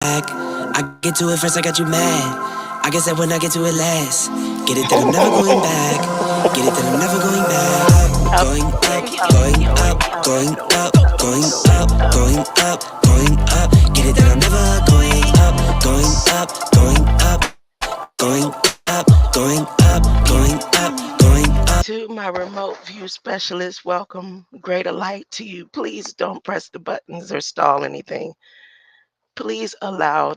back. I get to it first, I got you mad. I guess that when I get to it last. Get it that I'm never going back. Get it that I'm never going back. Going up, going up, going up, going up, going up, going up. Get it that I'm never going up, going up, going up, going up, going up, going up, going up. To my remote view specialist, welcome. Greater light to you. Please don't press the buttons or stall anything. Please allow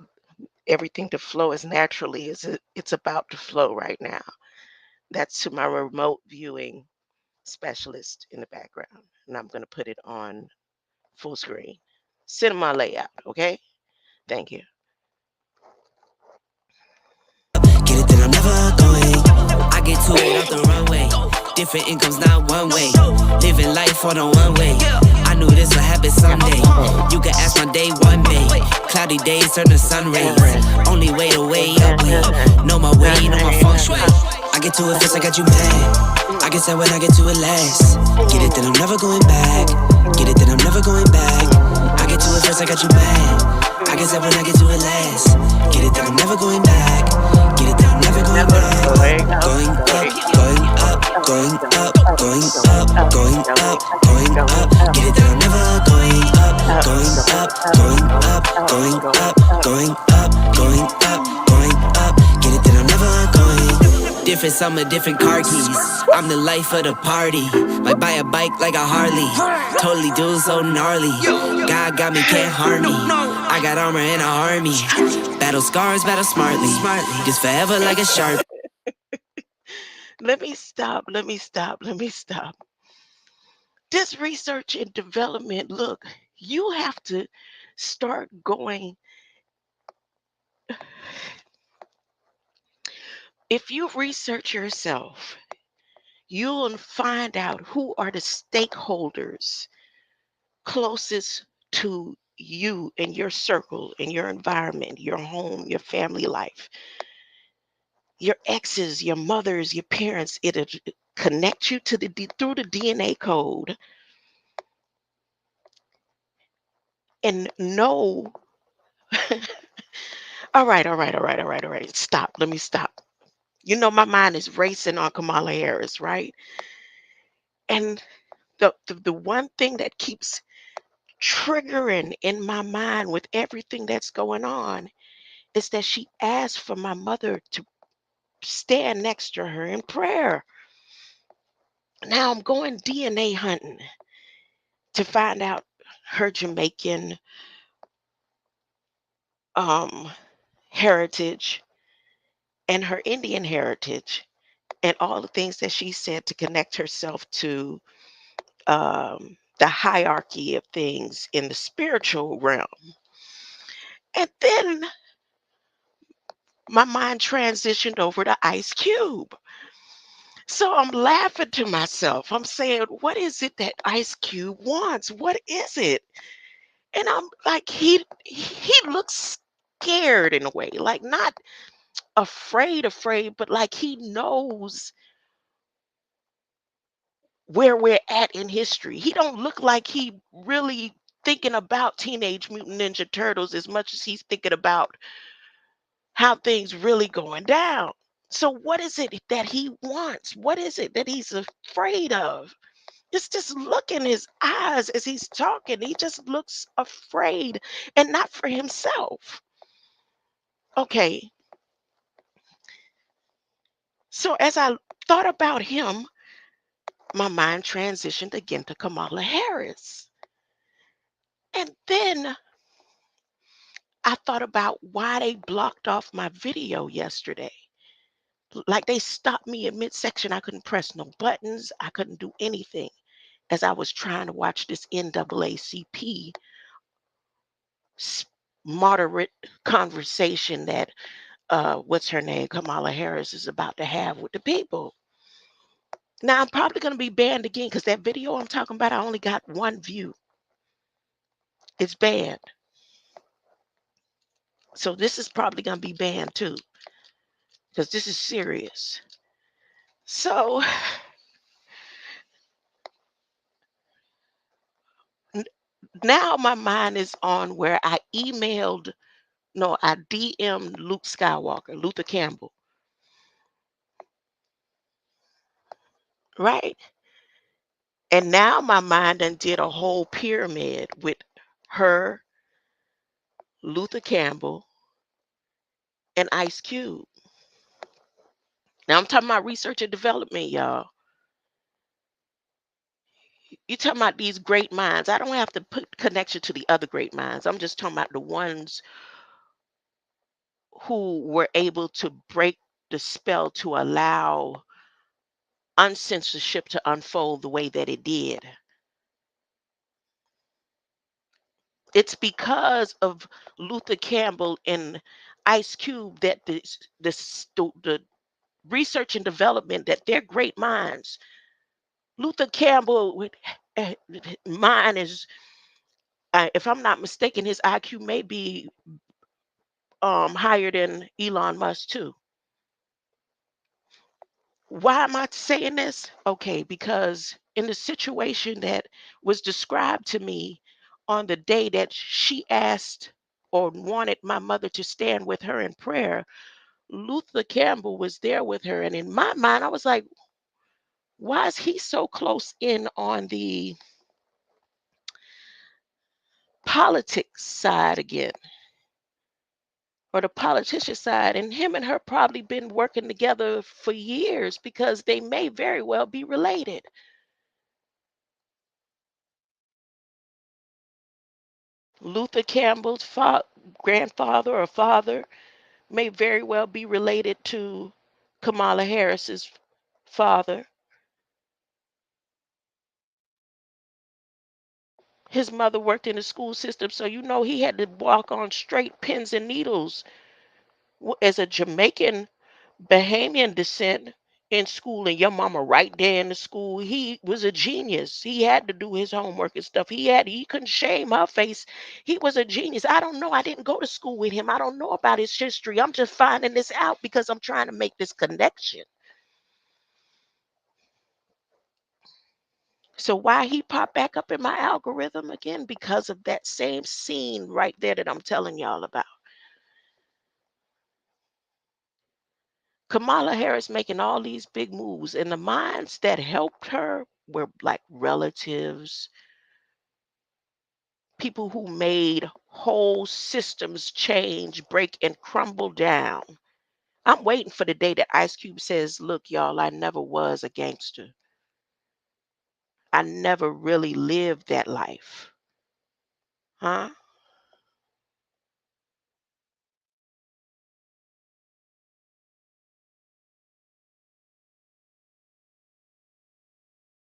everything to flow as naturally as it's about to flow right now. That's to my remote viewing specialist in the background. And I'm going to put it on full screen. Cinema layout, okay? Thank you. Get it that I'm never going. I get to it off the runway. Different incomes, not one way. Living life on a one way. I knew this would happen someday. You can ask my day one day. Cloudy days turn to sun rays. Only way to way up way. Know my way, know my feng shui. I get to it first, I got you mad. I guess that when I get to it last. Get it that I'm never going back. Get it that I'm never going back. I get to it first, I got you mad. I guess that when I get to it last. Get it that I'm never going back. Get it that I'm never going back. Going up, going up, going up, going up, going up, going up. Get it that I'm never going up, going up, going up, going up, going up, going up, going up. Get it that I'm never going. Different summer, different car keys. I'm the life of the party. Might buy a bike like a Harley. Totally do so gnarly. God got me, can't harm me. I got armor and an army. Battle scars, battle smartly. Just forever like a sharp. Let me stop. Let me stop. Let me stop. This research and development, look, you have to start going. If you research yourself, you'll find out who are the stakeholders closest to you in your circle, in your environment, your home, your family life, your exes, your mothers, your parents. It'll connect you to through the DNA code and know. All right, all right, all right, all right, all right. Stop. Let me stop. You know, my mind is racing on Kamala Harris, right? And the one thing that keeps triggering in my mind with everything that's going on is that she asked for my mother to stand next to her in prayer. Now I'm going DNA hunting to find out her Jamaican um, heritage and her Indian heritage and all the things that she said to connect herself to the hierarchy of things in the spiritual realm. And then my mind transitioned over to Ice Cube. So I'm laughing to myself. I'm saying, what is it that Ice Cube wants? What is it? And I'm like, he looks scared in a way, like not afraid, but like he knows where we're at in history. He don't look like he really thinking about Teenage Mutant Ninja Turtles as much as he's thinking about how things really going down. So what is it that he wants? What is it that he's afraid of? It's just look in his eyes as he's talking. He just looks afraid and not for himself. Okay. So as I thought about him, my mind transitioned again to Kamala Harris. And then I thought about why they blocked off my video yesterday. Like they stopped me in midsection. I couldn't press no buttons. I couldn't do anything as I was trying to watch this NAACP moderate conversation that what's her name, Kamala Harris, is about to have with the people. Now I'm probably going to be banned again because that video I'm talking about, I only got one view. It's banned. So this is probably going to be banned too because this is serious. So n- now my mind is on where I emailed No, I DM Luke Skywalker, Luther Campbell, right? And now my mind done did a whole pyramid with her, Luther Campbell, and Ice Cube. Now I'm talking about research and development, y'all. You talking about these great minds. I don't have to put connection to the other great minds. I'm just talking about the ones who were able to break the spell to allow uncensorship to unfold the way that it did. It's because of Luther Campbell and Ice Cube that the research and development that they're great minds. Luther Campbell with mine is, if I'm not mistaken, his IQ may be higher than Elon Musk too. Why am I saying this? Okay, because in the situation that was described to me on the day that she asked or wanted my mother to stand with her in prayer, Luther Campbell was there with her. And in my mind, I was like, why is he so close in on the politics side again? Or the politician side, and him and her probably been working together for years because they may very well be related. Luther Campbell's grandfather or father may very well be related to Kamala Harris's father. His mother worked in the school system, so you know he had to walk on straight pins and needles as a Jamaican Bahamian descent in school, and your mama right there in the school. He was a genius. He had to do his homework and stuff. He couldn't shame her face. He was a genius. I don't know. I didn't go to school with him. I don't know about his history. I'm just finding this out because I'm trying to make this connection. So why he popped back up in my algorithm again? Because of that same scene right there that I'm telling y'all about. Kamala Harris making all these big moves, and the minds that helped her were like relatives, people who made whole systems change, break, and crumble down. I'm waiting for the day that Ice Cube says, "Look, y'all, I never was a gangster. I never really lived that life." Huh?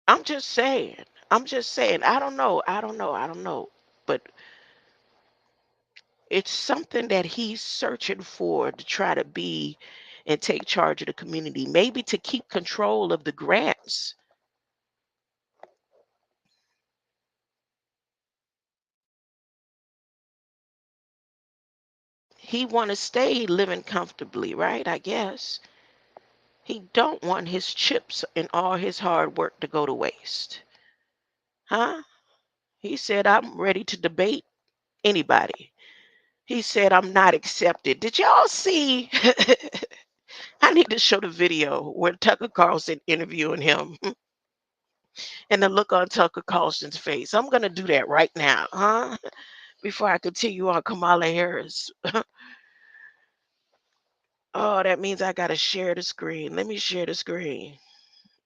I'm just saying. I'm just saying. I don't know. I don't know. I don't know. But it's something that he's searching for to try to be and take charge of the community, maybe to keep control of the grants. He want to stay living comfortably, right? I guess. He don't want his chips and all his hard work to go to waste. Huh? He said, I'm ready to debate anybody. He said, I'm not accepted. Did y'all see? I need to show the video where Tucker Carlson interviewing him and the look on Tucker Carlson's face. I'm going to do that right now, huh? Before I continue on Kamala Harris. Oh, that means I got to share the screen. Let me share the screen.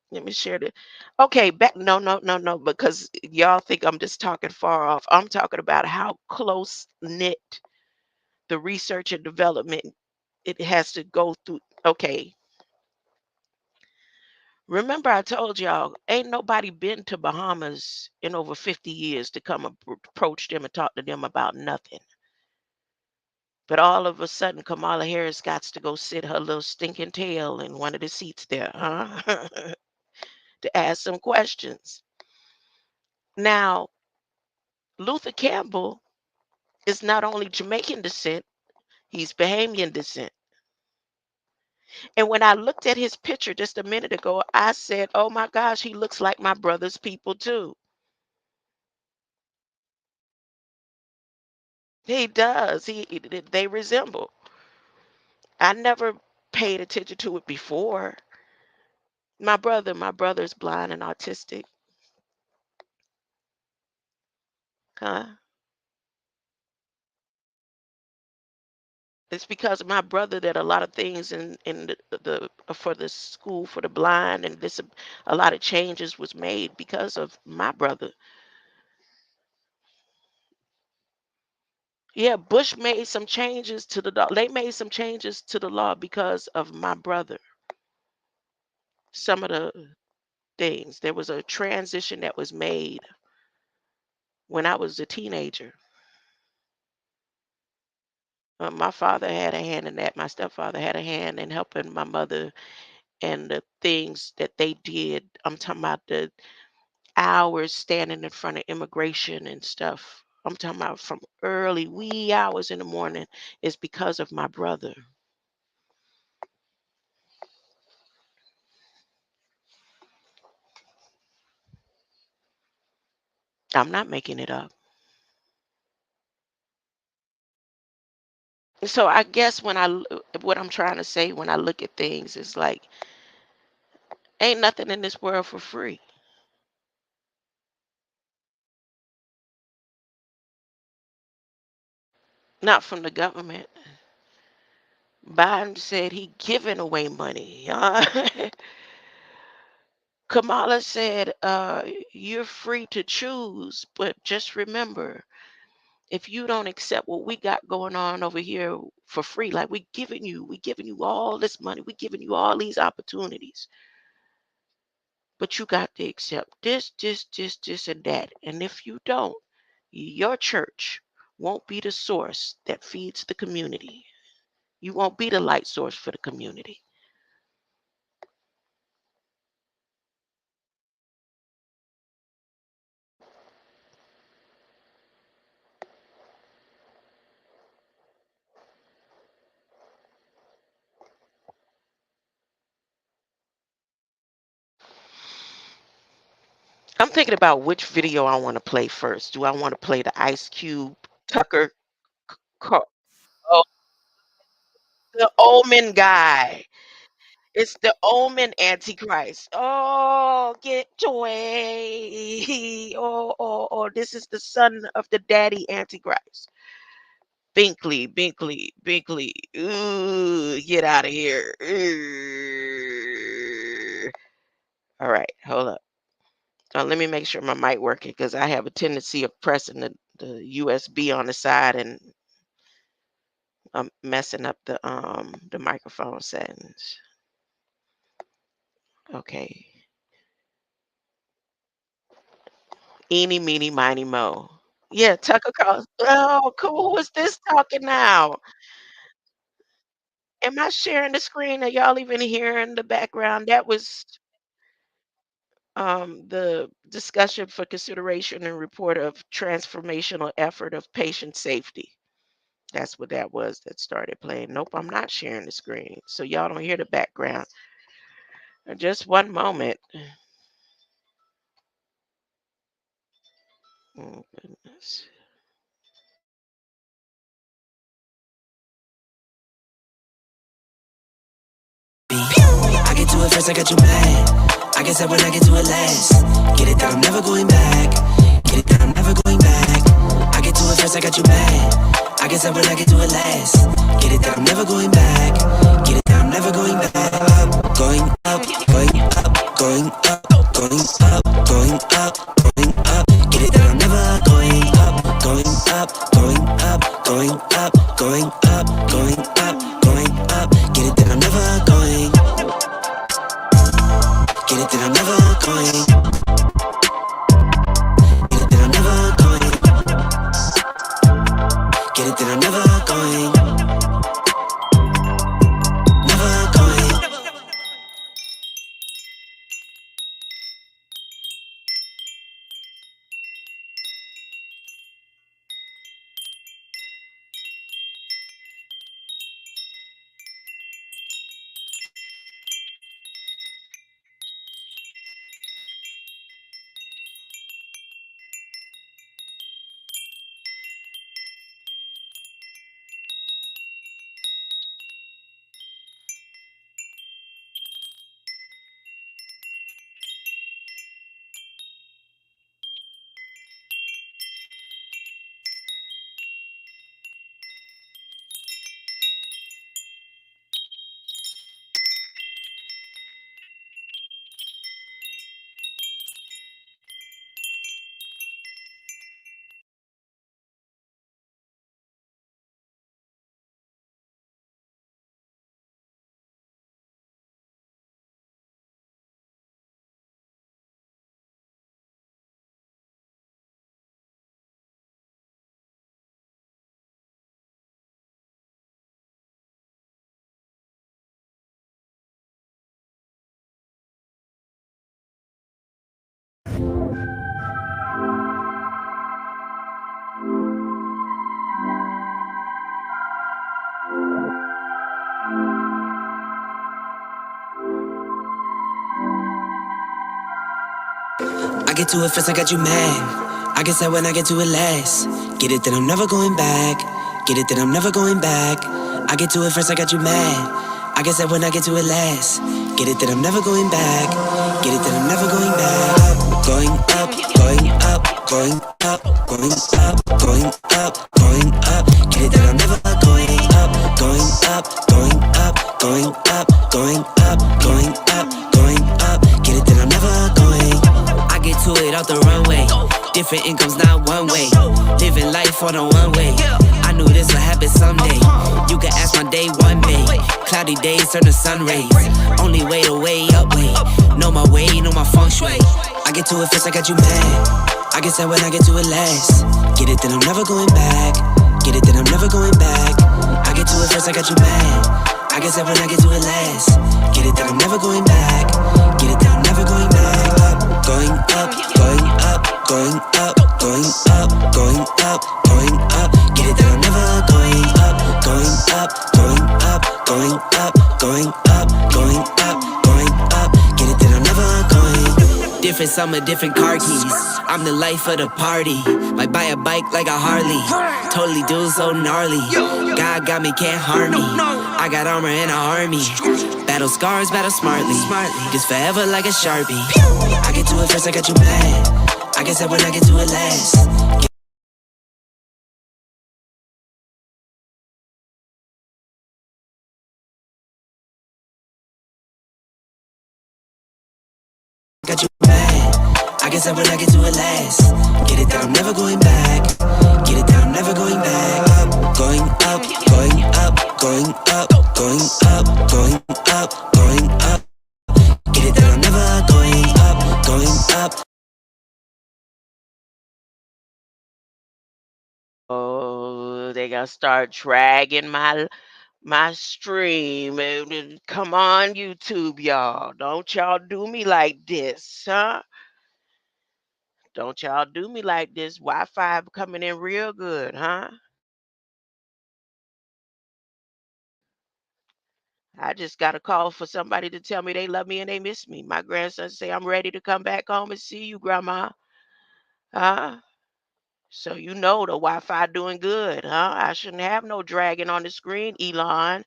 Let me share the. Okay, back. No, no, no, no, because y'all think I'm just talking far off. I'm talking about how close knit the research and development it has to go through. Okay, remember I told y'all ain't nobody been to Bahamas in over 50 years to come approach them and talk to them about nothing. But all of a sudden, Kamala Harris got to go sit her little stinking tail in one of the seats there, huh? To ask some questions. Now, Luther Campbell is not only Jamaican descent, he's Bahamian descent. And when I looked at his picture just a minute ago, I said, oh my gosh, he looks like my brother's people too. He does. They resemble. I never paid attention to it before. My brother's blind and autistic. Huh? It's because of my brother that a lot of things in the for the school for the blind and this a lot of changes was made because of my brother. Yeah, Bush made some changes to the law. They made some changes to the law because of my brother. Some of the things. There was a transition that was made when I was a teenager. My father had a hand in that. My stepfather had a hand in helping my mother and the things that they did. I'm talking about the hours standing in front of immigration and stuff. I'm talking about from early wee hours in the morning is because of my brother. I'm not making it up. So I guess what I'm trying to say when I look at things is like ain't nothing in this world for free. Not from the government. Biden said he giving away money. Kamala said you're free to choose, but just remember if you don't accept what we got going on over here for free, like we giving you all this money, we giving you all these opportunities, but you got to accept this, and that. And if you don't, your church won't be the source that feeds the community. You won't be the light source for the community. I'm thinking about which video I want to play first. Do I want to play the Ice Cube Tucker? Oh, the Omen guy. It's the Omen Antichrist. Oh, get away. Oh, this is the son of the daddy Antichrist. Binkley. Ooh, get out of here. Ooh. All right, hold up. Let me make sure my mic working because I have a tendency of pressing the USB on the side and I'm messing up the microphone settings. Okay. Eeny, meeny, miny, mo. Yeah, Tucker Carlson. Oh, cool. Who is this talking now? Am I sharing the screen? Are y'all even hearing the background? That was the discussion for consideration and report of transformational effort of patient safety. That's what that was that started playing. Nope, I'm not sharing the screen. So y'all don't hear the background. Just one moment. Oh, goodness. I get to it first, I got you mad. I guess that when I get to it last. Get it that I'm never going back. Get it that I'm never going back. I get to it first, I got you mad. I guess that when I get to it last. Get it that I'm never going back. Get it that I'm never going back. Going up, going up, going up, going up, going up, going up. Get it that I'm never going up, going up, going up, going up, going up, going up, going up. Get it that I'm never going. Get it that I'm never going. Get it that I'm never going. Get it that I'm never going. Never going. get to it first, I got you mad. I guess that when I get to it last. Get it that I'm never going back. Get it that I'm never going back. I get to it first, I got you mad. I guess that when I get to it last. Get it that I'm never going back. Get it that I'm never going back. Going up, going up, going up, going up, going up, going up. Get it that I'm never going up, going up, going up, going up, going up, going up, going up. Get it that I'm never going. I get to it off the runway. Different incomes, not one way. Living life on a one way. I knew this would happen someday. You can ask my day one day. Cloudy days turn to sun rays. Only way to way up way. Know my way, know my feng shui. I get to it first, I got you mad. I guess that when I get to it last. Get it that I'm never going back. Get it that I'm never going back. I get to it first, I got you mad. I guess that when I get to it last. Get it that I'm never going back. Get it that I'm never going back. Going up, going up, going up, going up, going up, going up. Get it that I'm never going up, going up, going up, going up, going up, going up, going up. Get it that I'm never going. Different summer, different car keys. I'm the life of the party. Might buy a bike like a Harley. Totally do so gnarly. God got me, can't harm me. I got armor and an army. Battle scars, battle smartly. Just forever like a Sharpie. I get to it first, I got you mad. I guess that when I get to it last. Got you mad. I guess that when I get to it last. Get it that I'm never going back. Get it that I'm never going back. Going up, going up, going up, going up, going up, going up. Get it that I'm never going up, going up. Oh, they gonna start dragging my stream. Come on, YouTube, y'all. Don't y'all do me like this, huh? Don't y'all do me like this. Wi-Fi coming in real good, huh? I just got a call for somebody to tell me they love me and they miss me. My grandson say I'm ready to come back home and see you, Grandma. Huh? So you know the Wi-Fi doing good, huh? I shouldn't have no dragging on the screen, Elon.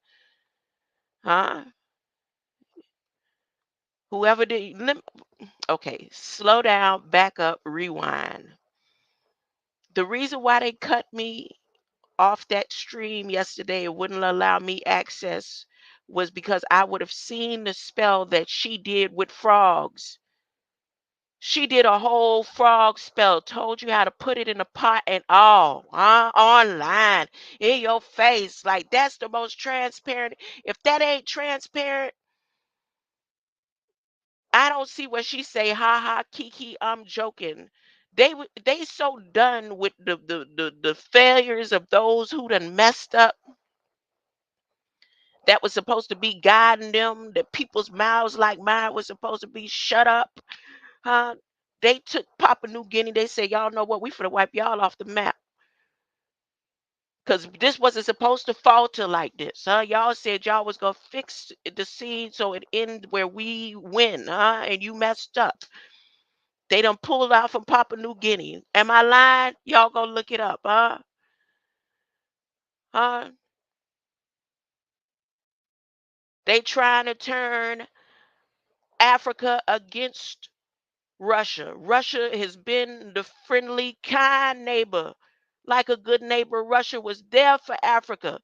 Huh? Whoever did. Okay, slow down, back up, rewind. The reason why they cut me off that stream yesterday and wouldn't allow me access was because I would have seen the spell that she did with frogs. She did a whole frog spell, told you how to put it in a pot and all, huh? Online, in your face. Like, that's the most transparent. If that ain't transparent, I don't see what she say, ha ha, kiki, I'm joking. They so done with the failures of those who done messed up that was supposed to be guiding them, that people's mouths like mine was supposed to be shut up, huh? They took Papua New Guinea. They said, y'all know what? We finna wipe y'all off the map. Because this wasn't supposed to falter like this, huh? Y'all said y'all was gonna fix the scene so it end where we win, huh? And you messed up. They done pulled out from Papua New Guinea. Am I lying? Y'all go look it up, huh? Huh? They trying to turn Africa against Russia. Russia has been the friendly, kind neighbor. Like a good neighbor, Russia was there for Africa.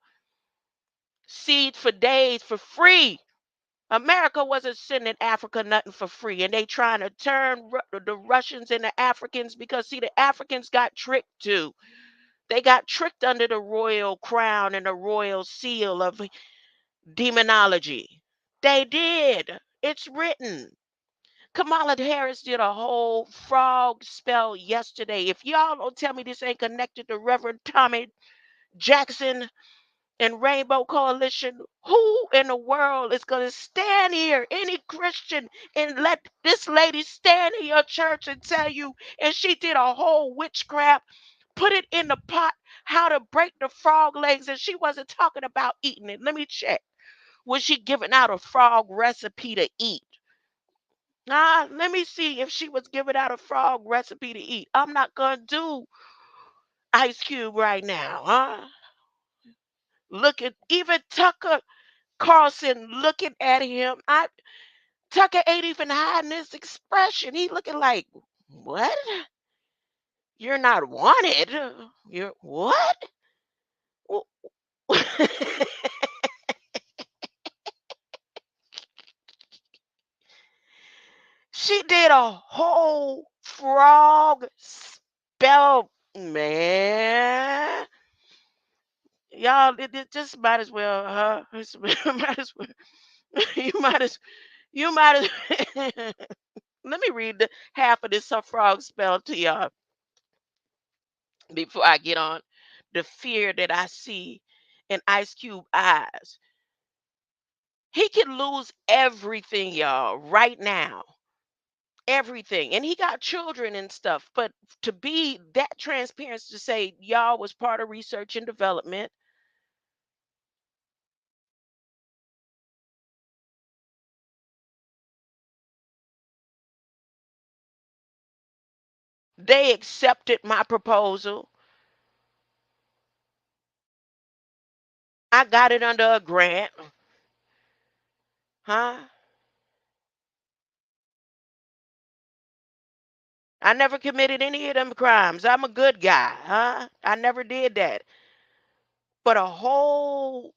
Seeds for days for free. America wasn't sending Africa nothing for free, and they trying to turn the Russians into Africans because see the Africans got tricked too. They got tricked under the royal crown and the royal seal of demonology. They did. It's written. Kamala Harris did a whole frog spell yesterday. If y'all don't tell me this ain't connected to Reverend Tommie Jackson and Rainbow Coalition, who in the world is going to stand here, any Christian, and let this lady stand in your church and tell you, and she did a whole witchcraft, put it in the pot, how to break the frog legs, and she wasn't talking about eating it. Let me check. Was she giving out a frog recipe to eat? Let me see if she was giving out a frog recipe to eat. I'm not gonna do Ice Cube right now, huh? Look at even Tucker Carlson looking at him. Tucker ain't even hiding his expression. He looking like, what? You're not wanted. You're what? She did a whole frog spell, man. Y'all, it just might as well, huh? Might as well. You might as you might as let me read the half of this frog spell to y'all before I get on the fear that I see in Ice Cube eyes. He could lose everything, y'all, right now. Everything. And he got children and stuff. But to be that transparent to say y'all was part of research and development, they accepted my proposal. I got it under a grant. Huh? I never committed any of them crimes. I'm a good guy, huh? I never did that. But a whole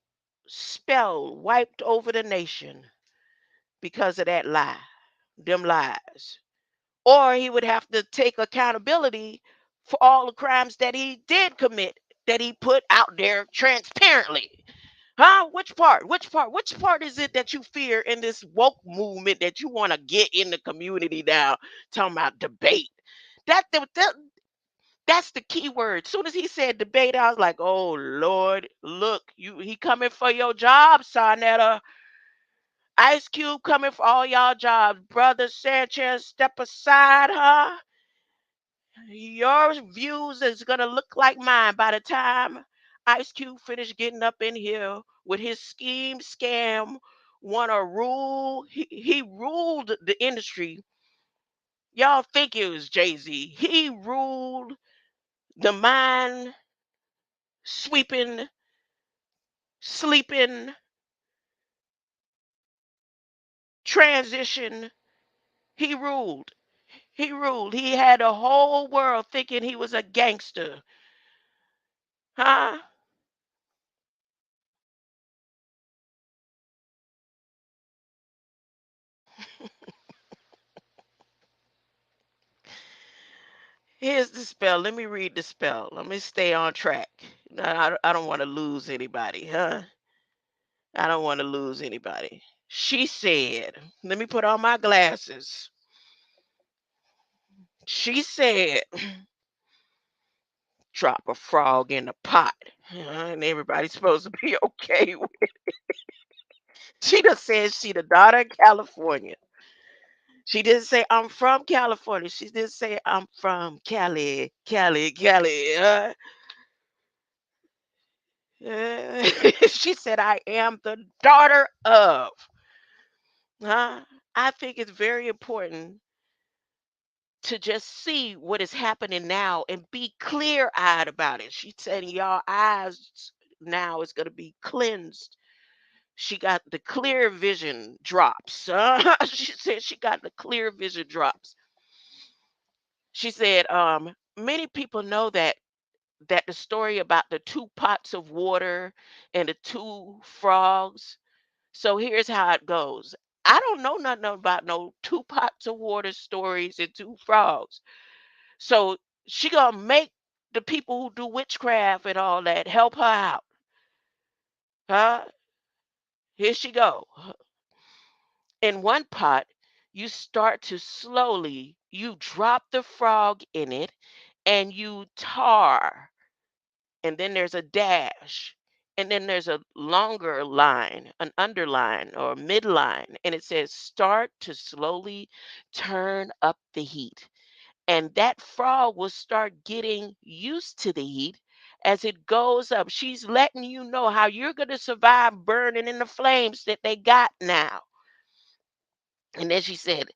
spell wiped over the nation because of that lie, them lies. Or he would have to take accountability for all the crimes that he did commit, that he put out there transparently. Huh? Which part? Which part? Which part is it that you fear in this woke movement that you want to get in the community now? Talking about debate. That that's the key word. Soon as he said debate, I was like, oh Lord, look, he coming for your job, Sonetta. Ice Cube coming for all y'all jobs. Brother Sanchez, step aside, huh? Your views is gonna look like mine by the time Ice Cube finished getting up in here with his scheme, scam, wanna rule. He ruled the industry. Y'all think it was Jay-Z. He ruled the mind sweeping, sleeping, transition. He ruled. He ruled. He had the whole world thinking he was a gangster. Huh? Here's the spell. Let me read the spell. Let me stay on track. No, I don't want to lose anybody, huh? I don't want to lose anybody. She said, let me put on my glasses. She said, drop a frog in the pot. And everybody's supposed to be okay with it. She just said she the daughter of California. She didn't say I'm from California. She didn't say I'm from Cali, Cali, Cali. She said I am the daughter of. Huh? I think it's very important to just see what is happening now and be clear eyed about it. She said y'all eyes now is going to be cleansed. She got the clear vision drops. She said she got the clear vision drops. She said, many people know that the story about the two pots of water and the two frogs. So here's how it goes. I don't know nothing about no two pots of water stories and two frogs. So she gonna make the people who do witchcraft and all that help her out. Huh? Here she go. In one pot, you start to slowly, you drop the frog in it and you tar. And then there's a dash. And then there's a longer line, an underline or midline. And it says start to slowly turn up the heat. And that frog will start getting used to the heat as it goes up. She's letting you know how you're going to survive burning in the flames that they got now. And then she said,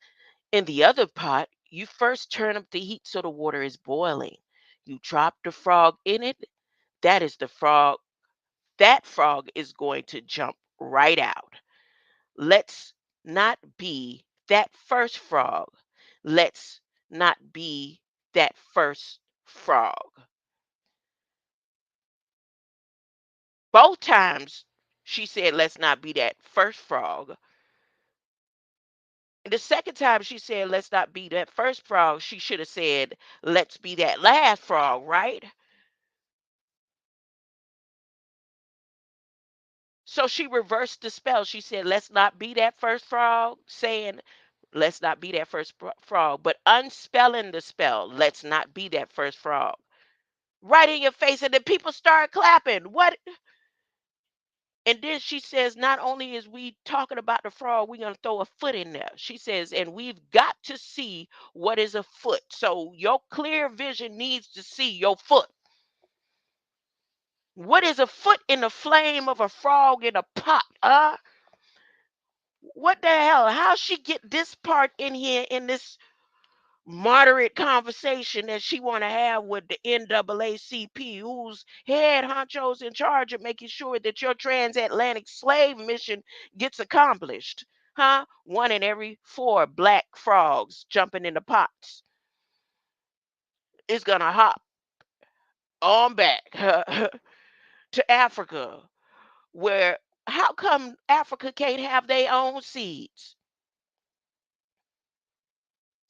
In the other pot, you first turn up the heat so the water is boiling. You drop the frog in it. That is the frog. That frog is going to jump right out. Let's not be that first frog. Let's not be that first frog. Both times she said, let's not be that first frog. The second time she said, let's not be that first frog, she should have said, let's be that last frog, right? So she reversed the spell. She said, let's not be that first frog, saying, let's not be that first frog, but unspelling the spell, let's not be that first frog. Right in your face. And then people start clapping. What? And then she says, not only is we talking about the frog, we're going to throw a foot in there. She says, and we've got to see what is a foot. So your clear vision needs to see your foot. What is a foot in the flame of a frog in a pot? What the hell? How she get this part in here in this moderate conversation that she want to have with the NAACP, whose head honchos in charge of making sure that your transatlantic slave mission gets accomplished? Huh? One in every four black frogs jumping in the pots is gonna hop on back to Africa, where how come Africa can't have their own seeds?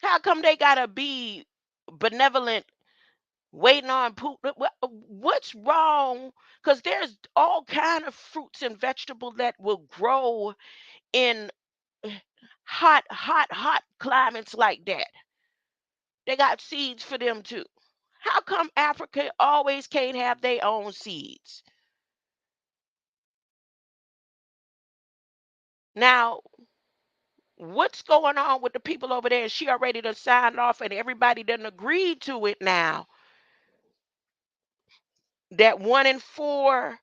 How come they gotta be benevolent waiting on Putin? What's wrong? Because there's all kind of fruits and vegetables that will grow in hot climates like that. They got seeds for them too. How come Africa always can't have their own seeds? Now, what's going on with the people over there? She already done signed off and everybody done agreed to it now. That one in four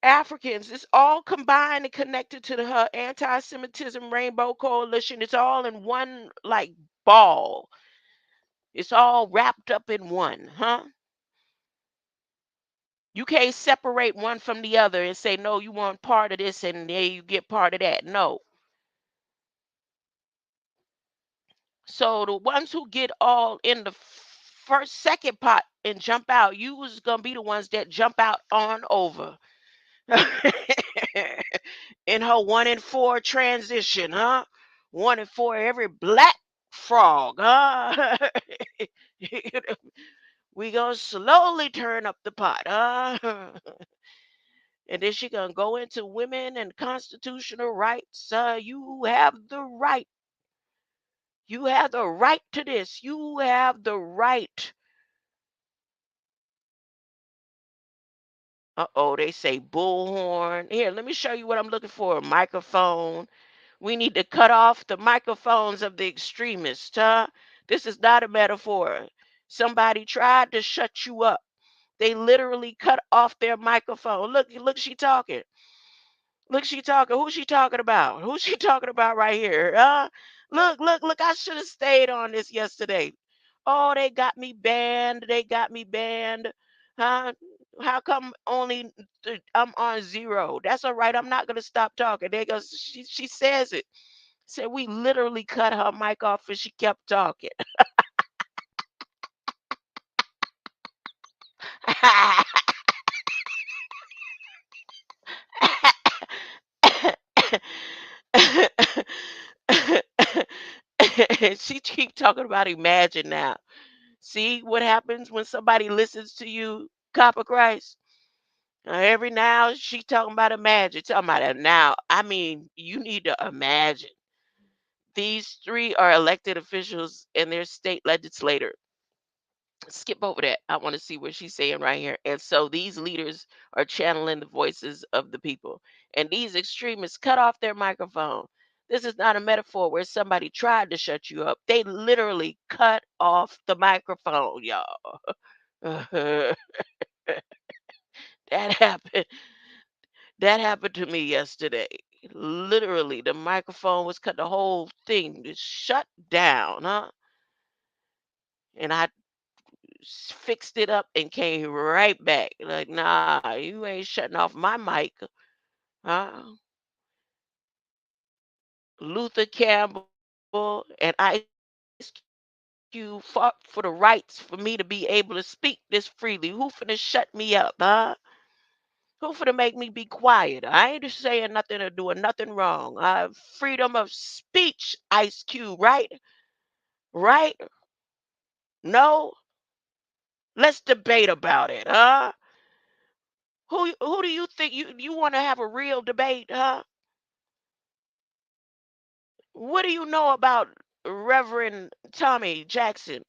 Africans, it's all combined and connected to her anti-Semitism Rainbow Coalition. It's all in one like ball. It's all wrapped up in one, huh? You can't separate one from the other and say, no, you want part of this and there you get part of that. No. So the ones who get all in the first, second pot and jump out, you was gonna be the ones that jump out on over. In her one in four transition, huh? One in four every black frog, huh? We gonna slowly turn up the pot, huh? And then she gonna go into women and constitutional rights. You have the right. You have the right to this. You have the right. Uh-oh, they say bullhorn. Here, let me show you what I'm looking for. A microphone. We need to cut off the microphones of the extremists, huh? This is not a metaphor. Somebody tried to shut you up. They literally cut off their microphone. Look, she talking. Look, she talking. Who's she talking about? Who's she talking about right here? Look. I should have stayed on this yesterday. Oh, they got me banned. They got me banned. Huh? How come only I'm on zero? That's all right. I'm not gonna stop talking. They go. She says it. Said we literally cut her mic off and she kept talking. She keep talking about imagine now. See what happens when somebody listens to you, copper Christ. Every now she talking about imagine, talking about it now. I mean, you need to imagine. These three are elected officials and their state legislator. Skip over that. I want to see what she's saying right here. And so these leaders are channeling the voices of the people. And these extremists cut off their microphone. This is not a metaphor where somebody tried to shut you up. They literally cut off the microphone, y'all. that happened. That happened to me yesterday. Literally, the microphone was cut. The whole thing just shut down, huh? And I fixed it up and came right back. Like, nah, you ain't shutting off my mic, huh? Luther Campbell and Ice Cube fought for the rights for me to be able to speak this freely. Who finna shut me up, huh? Who finna make me be quiet? I ain't just saying nothing or doing nothing wrong. Freedom of speech, Ice Cube, right? Right? No? Let's debate about it, huh? Who do you think you want to have a real debate, huh? What do you know about Reverend Tommie Jackson?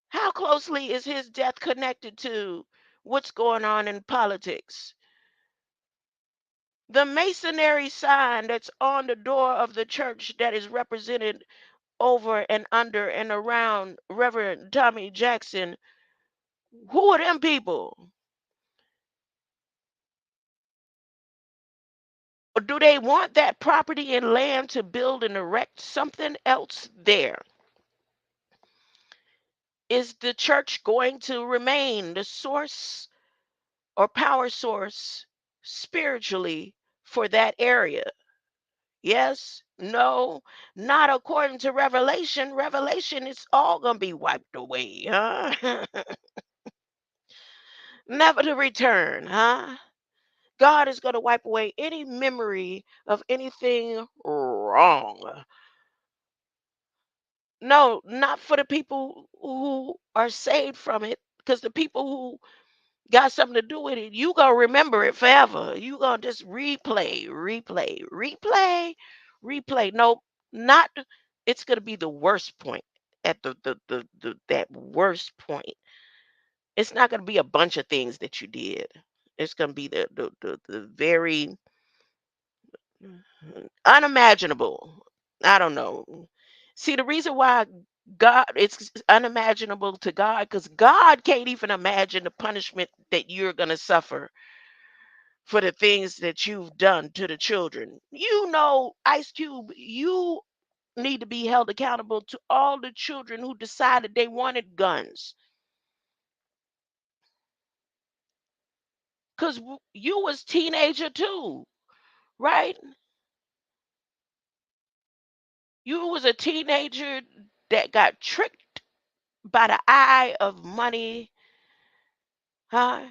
How closely is his death connected to what's going on in politics? The masonry sign that's on the door of the church that is represented over and under and around Reverend Tommie Jackson, who are them people? Or do they want that property and land to build and erect something else there? Is the church going to remain the source or power source spiritually for that area? Yes, no, not according to Revelation. Revelation is all going to be wiped away, huh? Never to return, huh? God is going to wipe away any memory of anything wrong. No, not for the people who are saved from it, because the people who got something to do with it, you gonna remember it forever. You gonna just replay. No, not. It's gonna be the worst point at the that worst point. It's not gonna be a bunch of things that you did. It's gonna be the very unimaginable. I don't know. See, the reason why God it's unimaginable to God because God can't even imagine the punishment that you're gonna suffer for the things that you've done to the children. You know, Ice Cube, you need to be held accountable to all the children who decided they wanted guns. Cause you was teenager too, right? You was a teenager that got tricked by the eye of money, huh?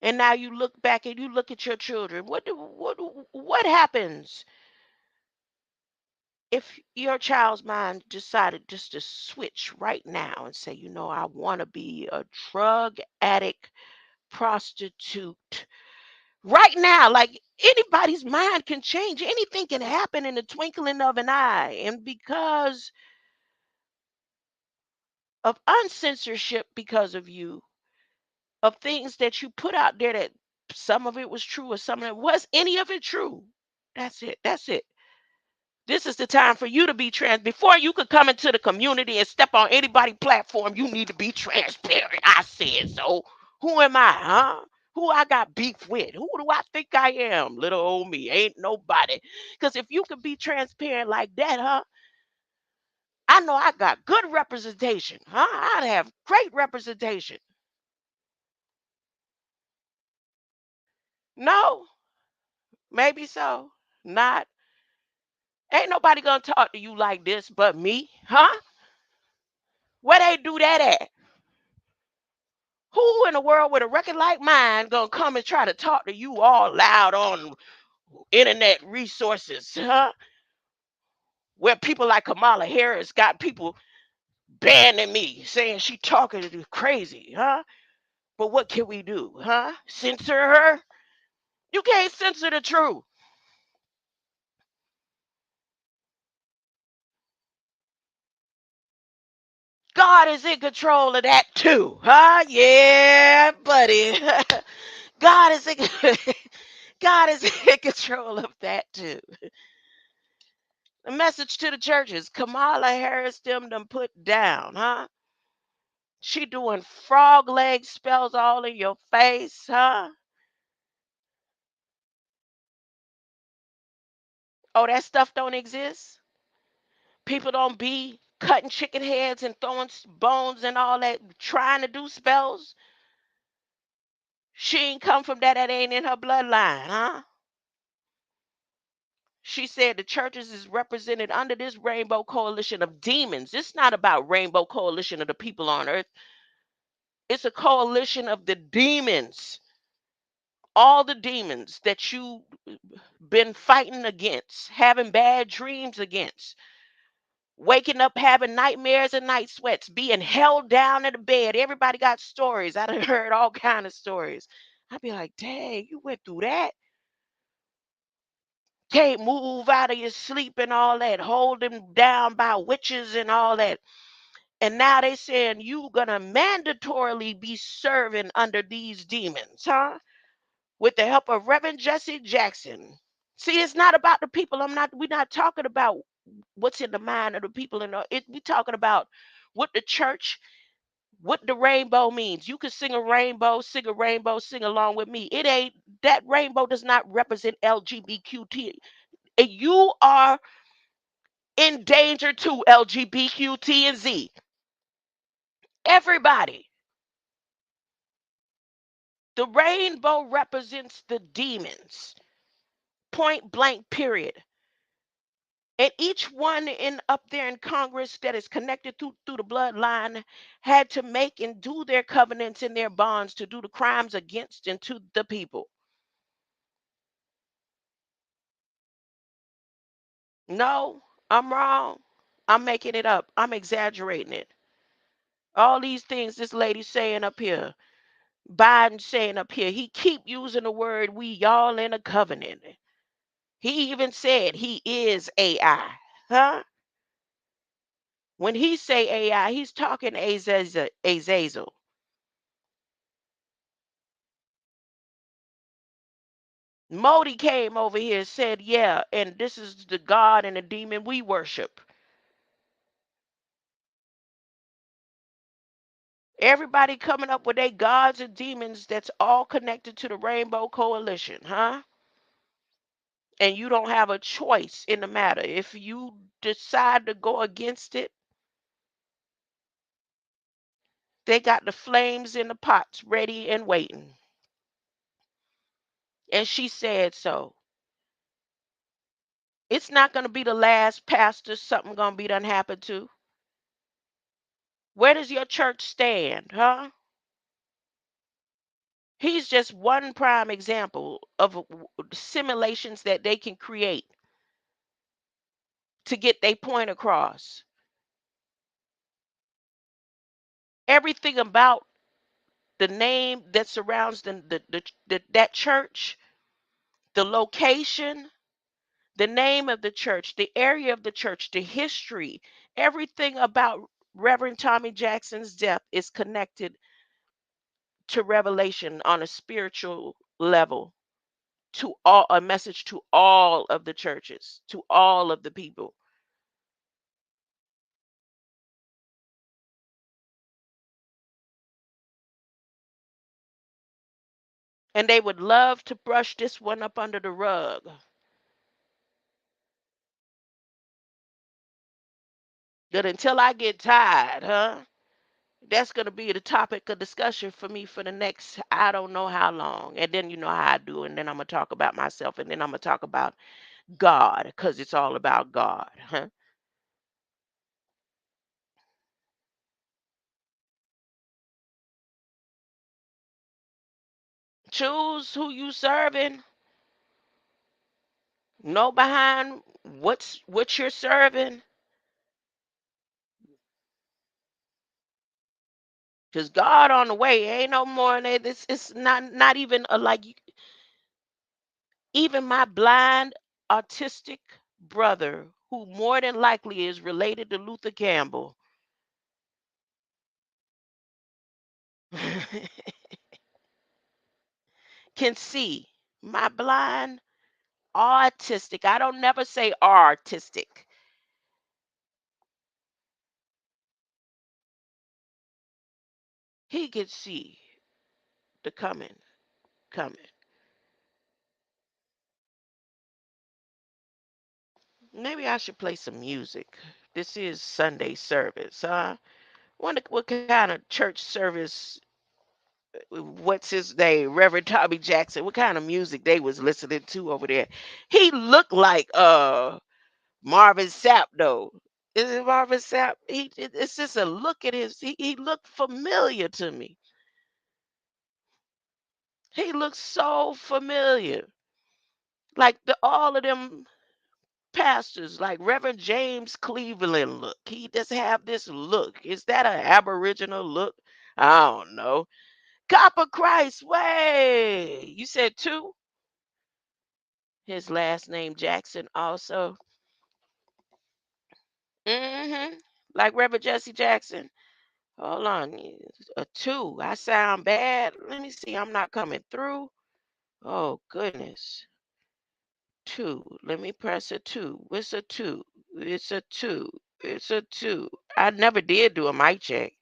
And now you look back and you look at your children. What happens if your child's mind decided just to switch right now and say, you know, I want to be a drug addict, prostitute right now? Like anybody's mind can change, anything can happen in the twinkling of an eye. And because of uncensorship, because of you, of things that you put out there that some of it was true or some of it was any of it true. That's it. This is the time for you to be before you could come into the community and step on anybody's platform. You need to be transparent. I said so. Who am I, huh? Who I got beef with? Who do I think I am? Little old me. Ain't nobody. Because if you could be transparent like that, huh? I know I got good representation, huh? I'd have great representation. No, maybe so. Not. Ain't nobody gonna talk to you like this but me, huh? Where they do that at? Who in the world with a record like mine gonna come and try to talk to you all loud on internet resources, huh? Where people like Kamala Harris got people banning me, saying she talking to crazy, huh? But what can we do, huh? Censor her? You can't censor the truth. God is in control of that too, huh? Yeah, buddy. God is in God is in control of that too. The message to the churches, Kamala Harris them put down, huh? She doing frog leg spells all in your face, huh? Oh, that stuff don't exist? People don't be cutting chicken heads and throwing bones and all that, trying to do spells? She ain't come from that. That ain't in her bloodline, huh? She said the churches is represented under this rainbow coalition of demons. It's not about rainbow coalition of the people on earth. It's a coalition of the demons. All the demons that you've been fighting against, having bad dreams against, waking up having nightmares and night sweats, being held down in the bed. Everybody got stories. I done heard all kind of stories. I'd be like, dang, you went through that? Can't move out of your sleep and all that, holding down by witches and all that. And now they saying you gonna mandatorily be serving under these demons, huh? With the help of Reverend Jesse Jackson. See, it's not about the people. We're not talking about what's in the mind of the people we talking about what the church, what the rainbow means. You can sing a rainbow, sing along with me. It ain't that rainbow does not represent LGBTQ. You are in danger too, LGBTQ and Z. Everybody. The rainbow represents the demons. Point blank, period. And each one in up there in Congress that is connected through the bloodline had to make and do their covenants and their bonds to do the crimes against and to the people. No, I'm wrong. I'm making it up. I'm exaggerating it. All these things this lady saying up here, Biden saying up here, he keep using the word we y'all in a covenant. He even said he is AI. Huh? When he say AI, he's talking Azazel. Modi came over here and said, yeah, and this is the God and the demon we worship. Everybody coming up with their gods and demons that's all connected to the Rainbow Coalition, huh? And you don't have a choice in the matter. If you decide to go against it, they got the flames in the pots ready and waiting. And she said so. It's not going to be the last pastor something going to be done happen to. Where does your church stand, huh? He's just one prime example of simulations that they can create to get their point across. Everything about the name that surrounds that church, the location, the name of the church, the area of the church, the history, everything about Reverend Tommie Jackson's death is connected to revelation on a spiritual level, to all a message to all of the churches, to all of the people. And they would love to brush this one up under the rug. But until I get tired, huh? That's going to be the topic of discussion for me for the next, I don't know how long. And then you know how I do. And then I'm going to talk about myself. And then I'm going to talk about God because it's all about God. Huh? Choose who you serving. Know behind what you're serving. Because God on the way ain't no more than this. It's not even even my blind autistic brother, who more than likely is related to Luther Campbell, can see. My blind autistic. I don't never say artistic. He can see the coming. Maybe I should play some music. This is Sunday service. Wonder what kind of church service, what's his name, Reverend Tommie Jackson, what kind of music they was listening to over there. He looked like Marvin Sapp though. Is it Marvin Sapp? It's just a look at his. He looked familiar to me. He looks so familiar. Like all of them pastors, like Reverend James Cleveland look. He just have this look. Is that an Aboriginal look? I don't know. Copper Christ, way. You said two? His last name Jackson also. Mm-hmm. Like Reverend Jesse Jackson. Hold on. A two. I sound bad. Let me see. I'm not coming through. Oh, goodness. Two. Let me press a two. What's a two? It's a two. It's a two. I never did do a mic check.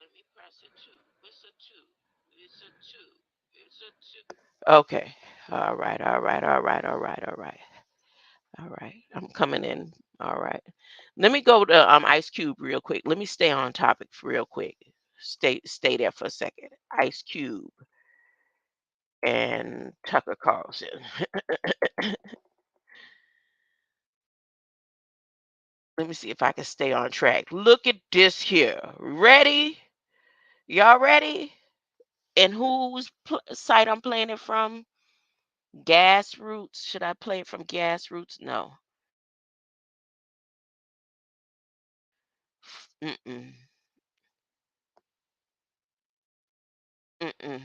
Let me press a two. What's a two? It's a two. It's a two. Okay. All right. All right. All right. All right. All right. All right. I'm coming in. All right. Let me go to Ice Cube real quick. Let me stay on topic real quick. Stay there for a second. Ice Cube and Tucker Carlson. Let me see if I can stay on track. Look at this here. Ready? Y'all ready? And whose site I'm playing it from? Gas Roots. Should I play it from Gas Roots? No. Mm-mm. Mm-mm.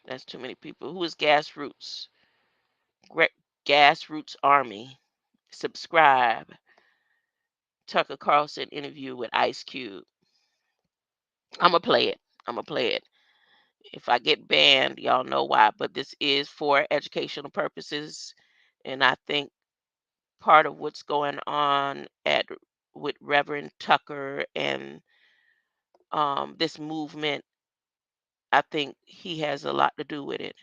That's too many people. Who is Gas Roots? Gas Roots Army. Subscribe. Tucker Carlson interview with Ice Cube. I'm going to play it. I'm going to play it. If I get banned, y'all know why. But this is for educational purposes. And I think part of what's going on with Reverend Tucker and this movement, I think he has a lot to do with it.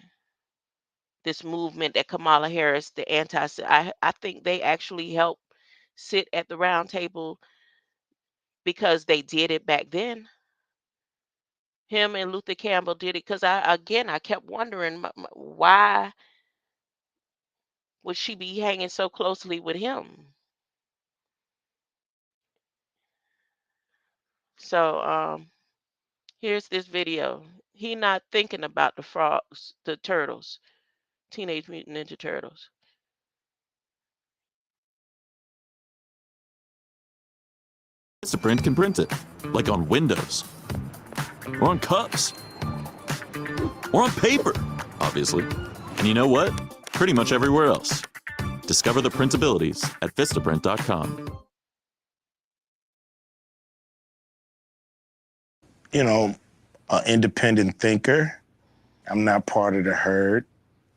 This movement that Kamala Harris, the I think they actually helped sit at the round table because they did it back then. Him and Luther Campbell did it because I kept wondering why would she be hanging so closely with him. So here's this video. He not thinking about the frogs, the turtles, Teenage Mutant Ninja Turtles. Vistaprint can print it, like on windows, or on cups, or on paper, obviously. And you know what? Pretty much everywhere else. Discover the printabilities at Vistaprint.com. You know, an independent thinker. I'm not part of the herd.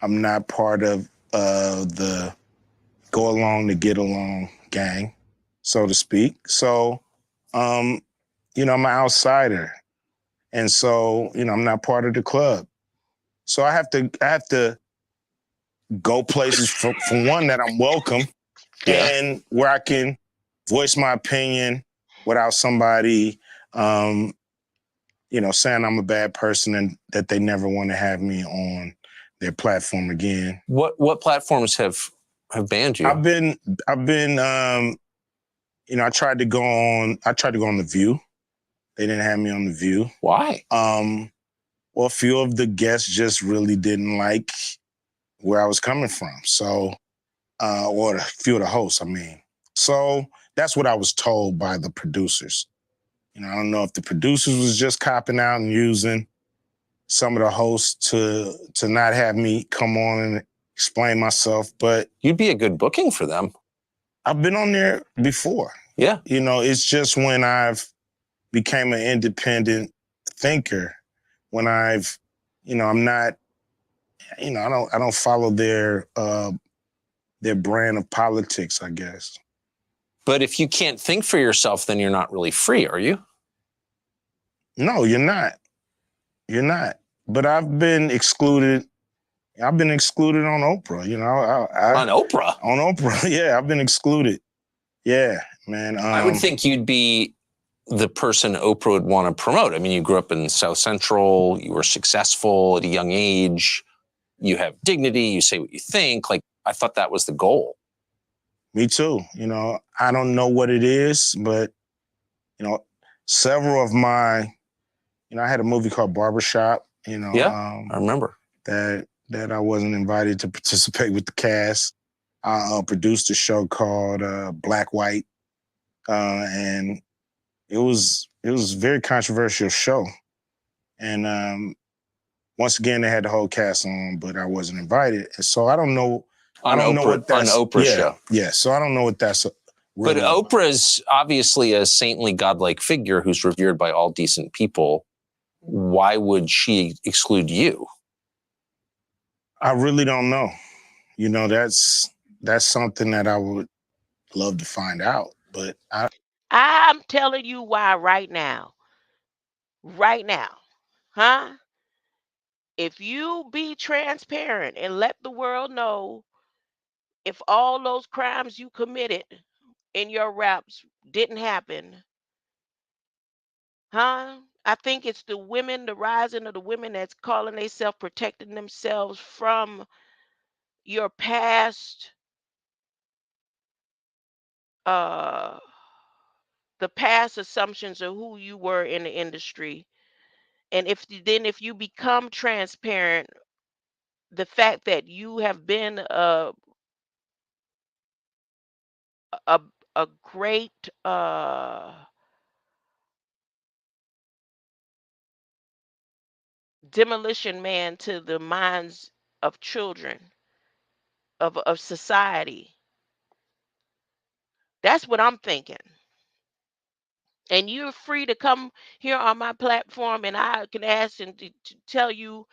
I'm not part of the go along to get along gang, so to speak. So, I'm an outsider. And so, I'm not part of the club. So I have to go places for one that I'm welcome and where I can voice my opinion without somebody saying I'm a bad person and that they never want to have me on their platform again. What platforms have banned you? I've been I tried to go on The View. They didn't have me on The View. Why? Well, a few of the guests just really didn't like where I was coming from. So, or a few of the hosts, I mean. So that's what I was told by the producers. I don't know if the producers was just copping out and using some of the hosts to not have me come on and explain myself, but you'd be a good booking for them. I've been on there before. Yeah. It's just when I've became an independent thinker, when I've, I'm not, I don't follow their brand of politics, I guess. But if you can't think for yourself, then you're not really free, are you? No, you're not. You're not. But I've been excluded I've been excluded on Oprah. You know, On Oprah? on Oprah. Yeah, I've been excluded. Yeah, man. I would think you'd be the person Oprah would want to promote. I mean, you grew up in South Central, you were successful at a young age, you have dignity, you say what you think. Like, I thought that was the goal. Me too. You know, I don't know what it is, but, you know, several of my, you know, I had a movie called Barbershop, you know, I remember. that I wasn't invited to participate with the cast. I produced a show called Black White, and it was a very controversial show. And once again, they had the whole cast on, but I wasn't invited. And so I don't know. I don't know what that's on Oprah's show. Yeah, so I don't know what that's. But Oprah's obviously a saintly, godlike figure who's revered by all decent people. Why would she exclude you? I really don't know. You know, that's something that I would love to find out. But I'm telling you why right now. Right now. Huh? If you be transparent and let the world know if all those crimes you committed in your raps didn't happen, huh? I think it's the women, the rising of the women that's calling themselves protecting themselves from your past, uh, the past assumptions of who you were in the industry. And if you become transparent, the fact that you have been a a great demolition man to the minds of children of society. That's what I'm thinking. And you're free to come here on my platform and I can ask and to tell you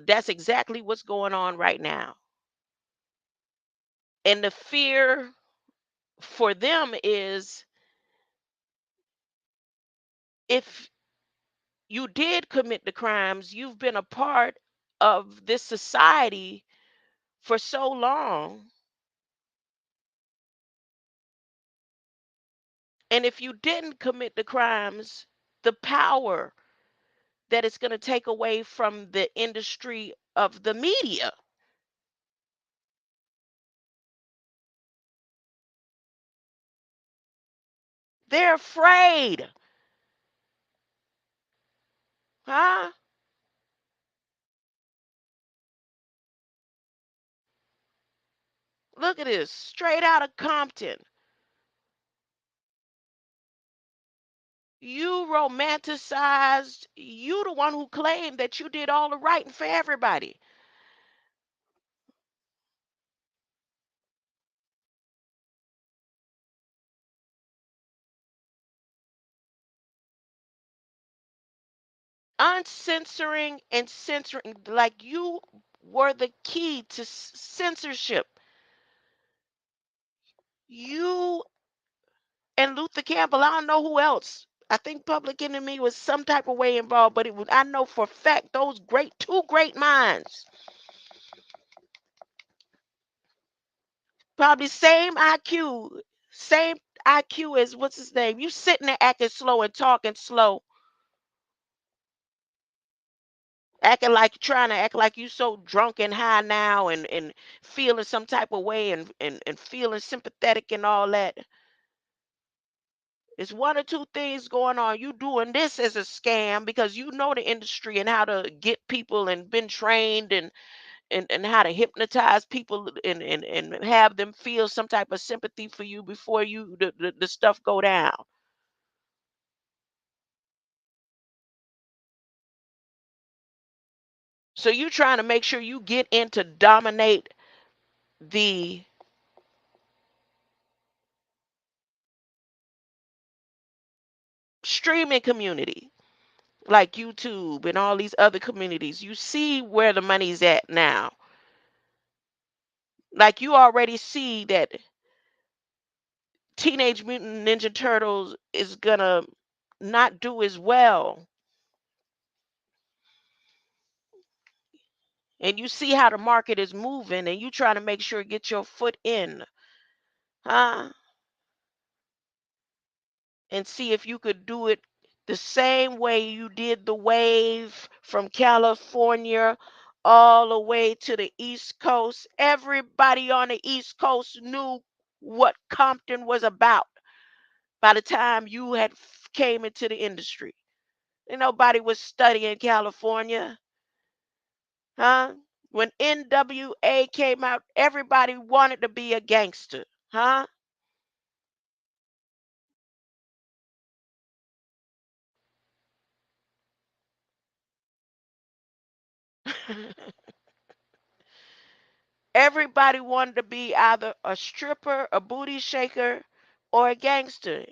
that's exactly what's going on right now. And the fear for them is if you did commit the crimes, you've been a part of this society for so long. And if you didn't commit the crimes, the power that it's going to take away from the industry of the media. They're afraid. Huh? Look at this. Straight out of Compton. You romanticized, you the one who claimed that you did all the right for everybody. Uncensoring and censoring, like you were the key to censorship. You and Luther Campbell, I don't know who else. I think Public Enemy was some type of way involved, but it was, I know for a fact those two great minds, probably same IQ as what's his name. You sitting there acting slow and talking slow, acting like trying to act like you so drunk and high now and feeling some type of way and feeling sympathetic and all that. It's one or two things going on. You doing this as a scam because you know the industry and how to get people and been trained and how to hypnotize people and have them feel some type of sympathy for you before you the stuff go down. So you trying to make sure you get in to dominate the streaming community like YouTube and all these other communities. You see where the money's at now. Like you already see that Teenage Mutant Ninja Turtles is gonna not do as well. and you see how the market is moving and you trying to make sure get your foot in, huh? And see if you could do it the same way you did the wave from California all the way to the East Coast. Everybody on the East Coast knew what Compton was about by the time you had came into the industry. And nobody was studying California, huh? When NWA came out, everybody wanted to be a gangster, huh? Everybody wanted to be either a stripper, a booty shaker, or a gangster.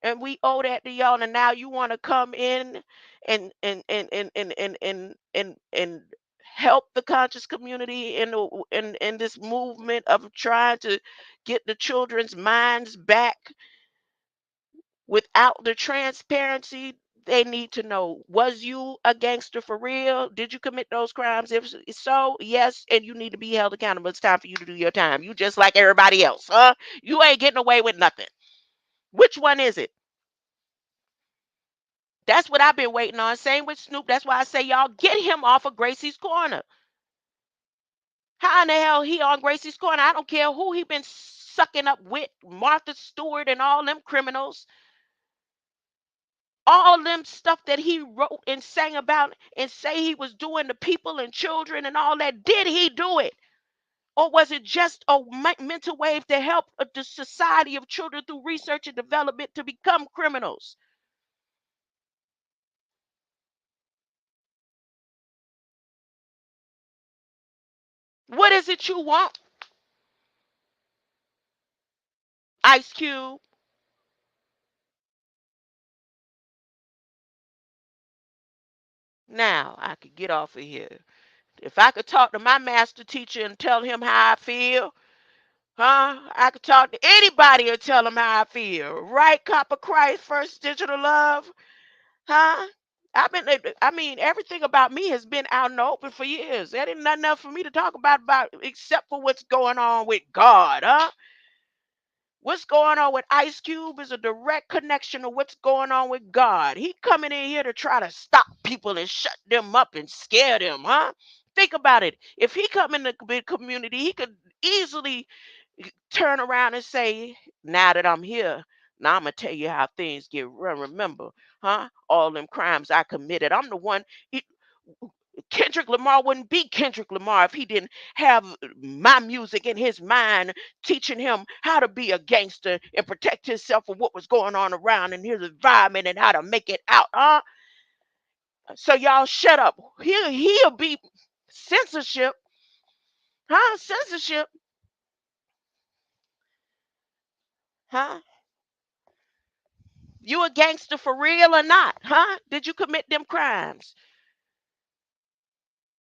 And we owe that to y'all. And now you want to come in and help the conscious community in this movement of trying to get the children's minds back without the transparency. They need to know, was you a gangster for real? Did you commit those crimes? If so, yes, and you need to be held accountable. It's time for you to do your time. You just like everybody else, huh? You ain't getting away with nothing. Which one is it? That's what I've been waiting on. Same with Snoop. That's why I say, y'all, get him off of Gracie's Corner. How in the hell he on Gracie's Corner? I don't care who he been sucking up with, Martha Stewart and all them criminals. All them stuff that he wrote and sang about and say he was doing to people and children and all that, did he do it? Or was it just a mental wave to help the society of children through research and development to become criminals? What is it you want, Ice Cube? Now I could get off of here. If I could talk to my master teacher and tell him how I feel, huh? I could talk to anybody and tell him how I feel. Right, Copper Christ, First Digital Love, huh? I mean, everything about me has been out in the open for years. There ain't nothing else for me to talk about except for what's going on with God, huh? What's going on with Ice Cube is a direct connection to what's going on with God. He coming in here to try to stop people and shut them up and scare them, huh? Think about it. If he come in the community, he could easily turn around and say, now that I'm here, now I'm gonna tell you how things get run. Remember, huh? All them crimes I committed. I'm the one. He, Kendrick Lamar wouldn't be Kendrick Lamar if he didn't have my music in his mind, teaching him how to be a gangster and protect himself from what was going on around in his environment and how to make it out, huh? So y'all shut up. He'll be censorship, huh? Censorship, huh? You a gangster for real or not, huh? Did you commit them crimes?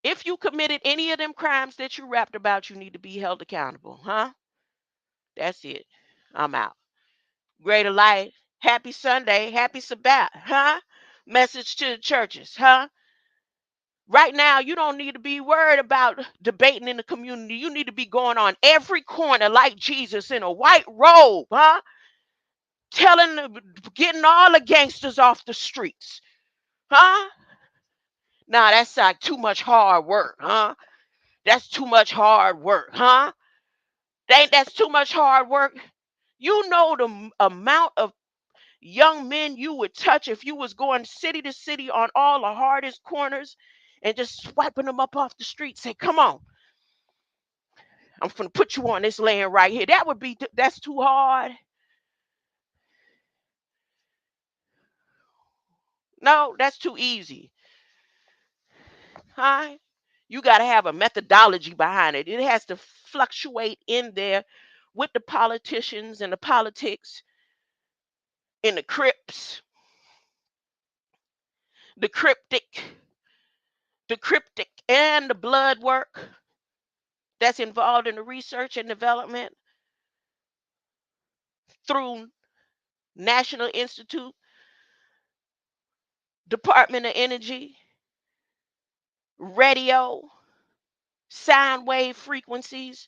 If you committed any of them crimes that you rapped about, you need to be held accountable, huh? That's it. I'm out. Greater light. Happy Sunday. Happy Sabbath, huh? Message to the churches, huh? Right now, you don't need to be worried about debating in the community. You need to be going on every corner like Jesus in a white robe, huh? Getting all the gangsters off the streets, huh? Nah, that's like too much hard work, huh? That's too much hard work, huh? That's too much hard work. You know the amount of young men you would touch if you was going city to city on all the hardest corners and just swiping them up off the street. Say, come on, I'm gonna put you on this land right here. That's too hard. No, that's too easy. Huh? You got to have a methodology behind it. It has to fluctuate in there with the politicians and the politics and the crypts, the cryptic, the cryptic and the blood work that's involved in the research and development through National Institute, Department of Energy, radio, sound wave frequencies.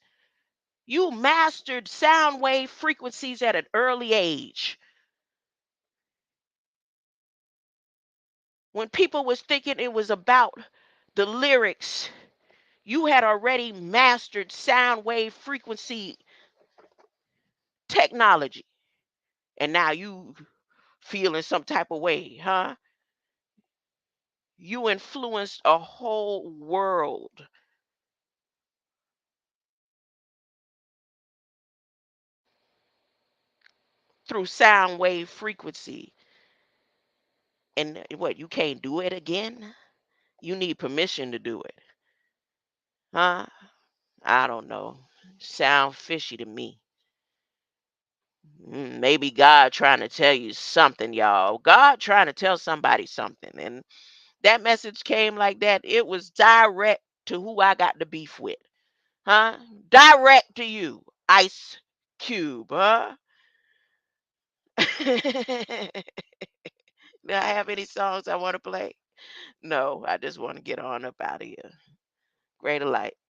You mastered sound wave frequencies at an early age. When people was thinking it was about the lyrics, you had already mastered sound wave frequency technology. And now you feeling some type of way, huh? You influenced a whole world through sound wave frequency. And what, you can't do it again? You need permission to do it. Huh? I don't know. Sound fishy to me. Maybe God trying to tell you something, y'all. God trying to tell somebody something. And that message came like that. It was direct to who I got the beef with. Huh? Direct to you, Ice Cube, huh? Do I have any songs I want to play? No, I just want to get on up out of here. Greater light.